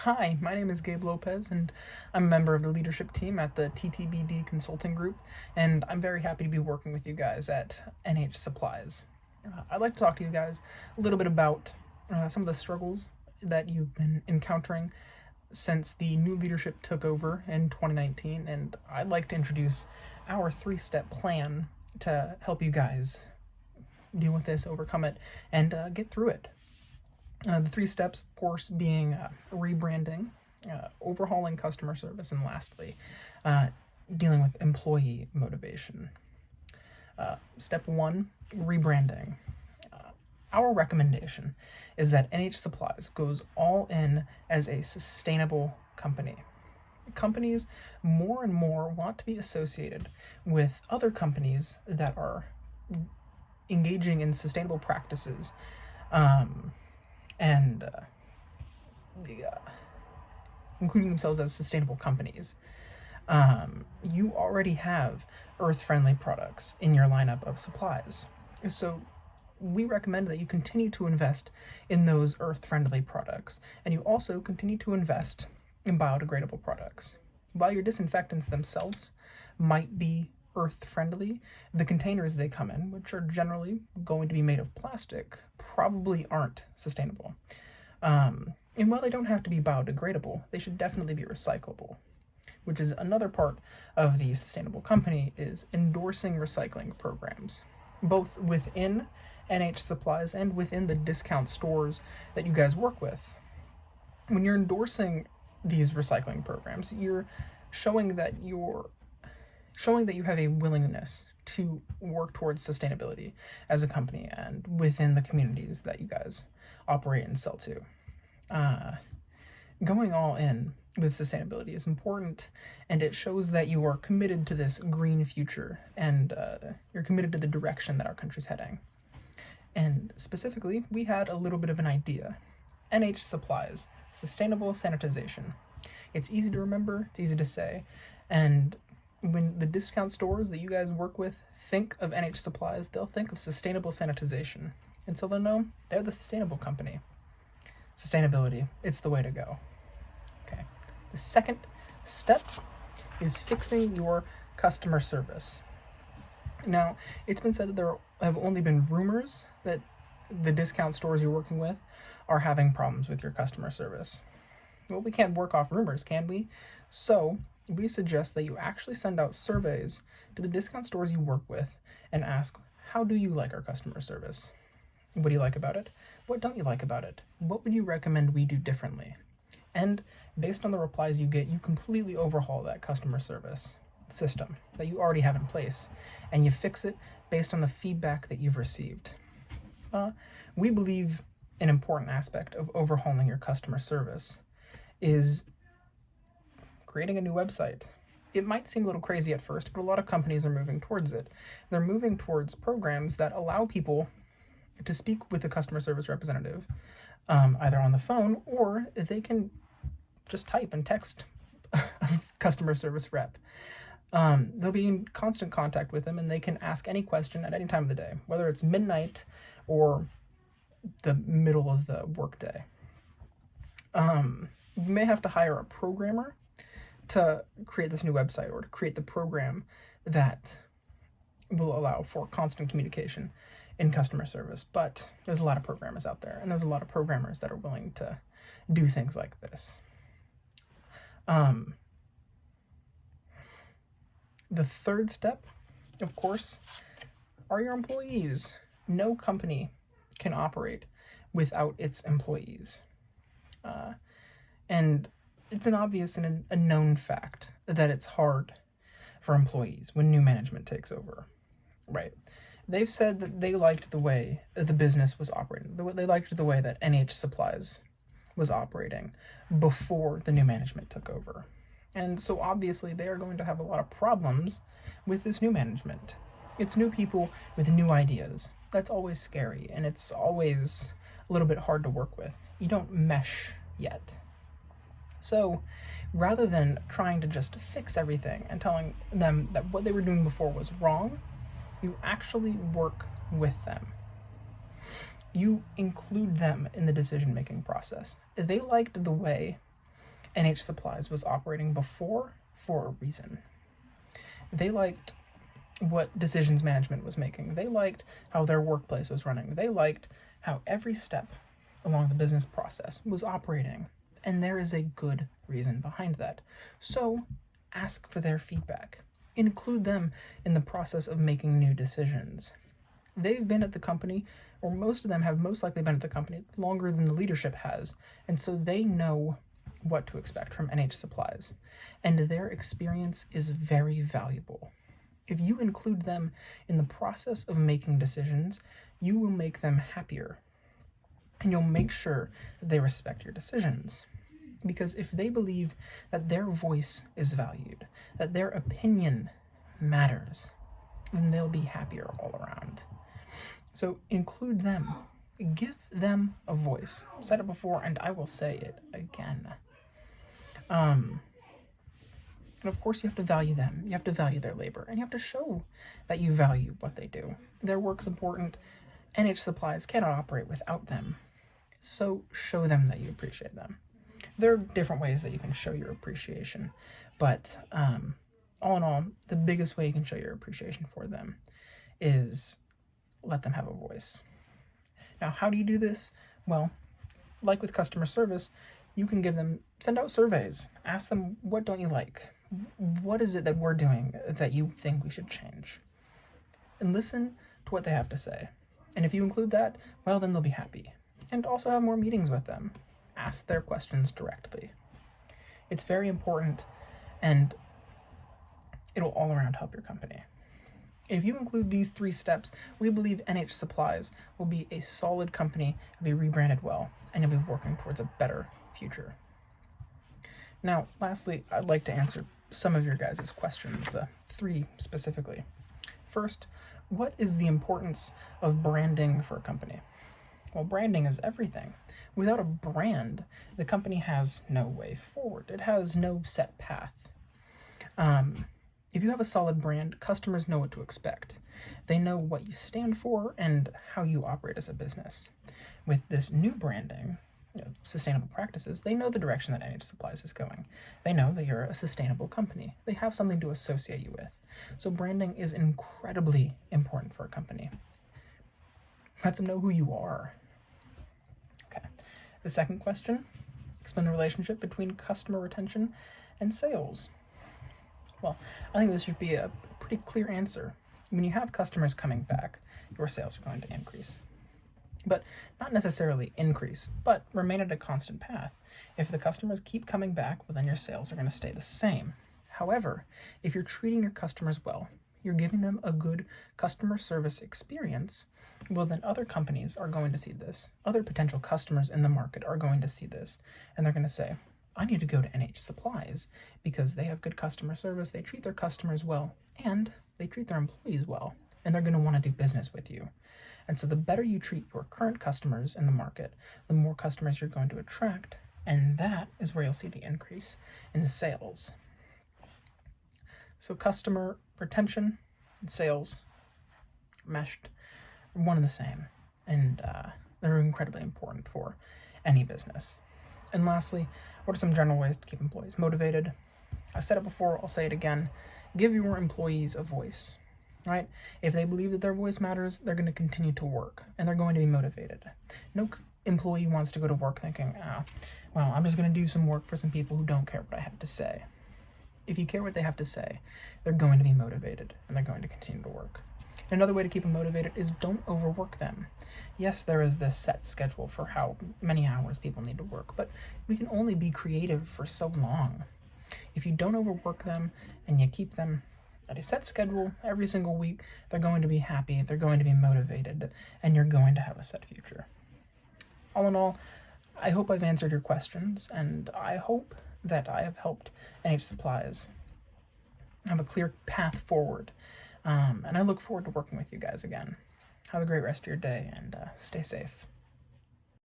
Hi, my name is Gabe Lopez, and I'm a member of the leadership team at the TTBD Consulting Group, and I'm very happy to be working with you guys at NH Supplies. I'd like to talk to you guys a little bit about some of the struggles that you've been encountering since the new leadership took over in 2019, and I'd like to introduce our three-step plan to help you guys deal with this, overcome it, and get through it. The three steps, of course, being rebranding, overhauling customer service, and lastly, dealing with employee motivation. Step one, rebranding. Our recommendation is that NH Supplies goes all in as a sustainable company. Companies more and more want to be associated with other companies that are engaging in sustainable practices and including themselves as sustainable companies. You already have earth-friendly products in your lineup of supplies, so we recommend that you continue to invest in those earth-friendly products, and you also continue to invest in biodegradable products. While your disinfectants themselves might be earth-friendly, the containers they come in, which are generally going to be made of plastic, probably aren't sustainable. And while they don't have to be biodegradable, they should definitely be recyclable, which is another part of the sustainable company, is endorsing recycling programs, both within NH Supplies and within the discount stores that you guys work with. When you're endorsing these recycling programs, you're showing that you have a willingness to work towards sustainability as a company and within the communities that you guys operate and sell to. Going all in with sustainability is important, and it shows that you are committed to this green future, and you're committed to the direction that our country's heading. And specifically, we had a little bit of an idea. NH Supplies, sustainable sanitization. It's easy to remember, it's easy to say, and when the discount stores that you guys work with think of NH Supplies, they'll think of sustainable sanitization. And so they'll know they're the sustainable company. Sustainability, it's the way to go. Okay. The second step is fixing your customer service. Now, it's been said that there have only been rumors that the discount stores you're working with are having problems with your customer service. Well, we can't work off rumors, can we? So, we suggest that you actually send out surveys to the discount stores you work with and ask, how do you like our customer service? What do you like about it? What don't you like about it? What would you recommend we do differently? And based on the replies you get, you completely overhaul that customer service system that you already have in place, and you fix it based on the feedback that you've received. We believe an important aspect of overhauling your customer service is creating a new website. It might seem a little crazy at first, but a lot of companies are moving towards it. They're moving towards programs that allow people to speak with a customer service representative, either on the phone, or they can just type and text a customer service rep. They'll be in constant contact with them, and they can ask any question at any time of the day, whether it's midnight or the middle of the workday. You may have to hire a programmer to create this new website, or to create the program that will allow for constant communication in customer service. But there's a lot of programmers out there, and there's a lot of programmers that are willing to do things like this. The third step, of course, are your employees. No company can operate without its employees. And it's an obvious and a known fact that it's hard for employees when new management takes over, right? They've said that they liked the way the business was operating. They liked the way that NH Supplies was operating before the new management took over. And so obviously they are going to have a lot of problems with this new management. It's new people with new ideas. That's always scary, and it's always a little bit hard to work with. You don't mesh yet. So rather than trying to just fix everything and telling them that what they were doing before was wrong, you actually work with them. You include them in the decision-making process. They liked the way NH Supplies was operating before for a reason. They liked what decisions management was making. They liked how their workplace was running. They liked how every step along the business process was operating. And there is a good reason behind that. So ask for their feedback. Include them in the process of making new decisions. They've been at the company, or most of them have most likely been at the company longer than the leadership has, and so they know what to expect from NH Supplies, and their experience is very valuable. If you include them in the process of making decisions, you will make them happier, and you'll make sure that they respect your decisions. Because if they believe that their voice is valued, that their opinion matters, then they'll be happier all around. So include them. Give them a voice. I've said it before, and I will say it again. And of course, you have to value them. You have to value their labor, and you have to show that you value what they do. Their work's important. NH Supplies cannot operate without them. So show them that you appreciate them. There are different ways that you can show your appreciation, but all in all, the biggest way you can show your appreciation for them is let them have a voice. Now, how do you do this? Well, like with customer service, you can send out surveys, ask them, what don't you like? What is it that we're doing that you think we should change? And listen to what they have to say. And if you include that, well, then they'll be happy. And also have more meetings with them. Ask their questions directly. It's very important, and it'll all around help your company. If you include these 3 steps, we believe NH Supplies will be a solid company, be rebranded well, and you'll be working towards a better future. Now, lastly, I'd like to answer some of your guys' questions, the 3 specifically. First, what is the importance of branding for a company? Well, branding is everything. Without a brand, the company has no way forward. It has no set path. If you have a solid brand, customers know what to expect. They know what you stand for and how you operate as a business. With this new branding, sustainable practices, they know the direction that NH Supplies is going. They know that you're a sustainable company. They have something to associate you with. So branding is incredibly important for a company. Let them know who you are. Okay. The second question, explain the relationship between customer retention and sales. Well, I think this should be a pretty clear answer. When you have customers coming back, your sales are going to increase. But not necessarily increase, but remain at a constant path. If the customers keep coming back, well, then your sales are going to stay the same. However, if you're treating your customers well, you're giving them a good customer service experience, well, then other companies are going to see this. Other potential customers in the market are going to see this, and they're going to say, I need to go to NH Supplies because they have good customer service, they treat their customers well, and they treat their employees well, and they're going to want to do business with you. And so the better you treat your current customers in the market, the more customers you're going to attract, and that is where you'll see the increase in sales. So customer retention and sales meshed are one and the same, and they're incredibly important for any business. And lastly, what are some general ways to keep employees motivated? I've said it before, I'll say it again. Give your employees a voice, right? If they believe that their voice matters, they're going to continue to work, and they're going to be motivated. No employee wants to go to work thinking, well, I'm just going to do some work for some people who don't care what I have to say. If you care what they have to say, they're going to be motivated, and they're going to continue to work. Another way to keep them motivated is don't overwork them. Yes, there is this set schedule for how many hours people need to work, but we can only be creative for so long. If you don't overwork them and you keep them at a set schedule every single week, they're going to be happy, they're going to be motivated, and you're going to have a set future. All in all, I hope I've answered your questions, and I hope that I have helped NH Supplies have a clear path forward. And I look forward to working with you guys again. Have a great rest of your day, and stay safe.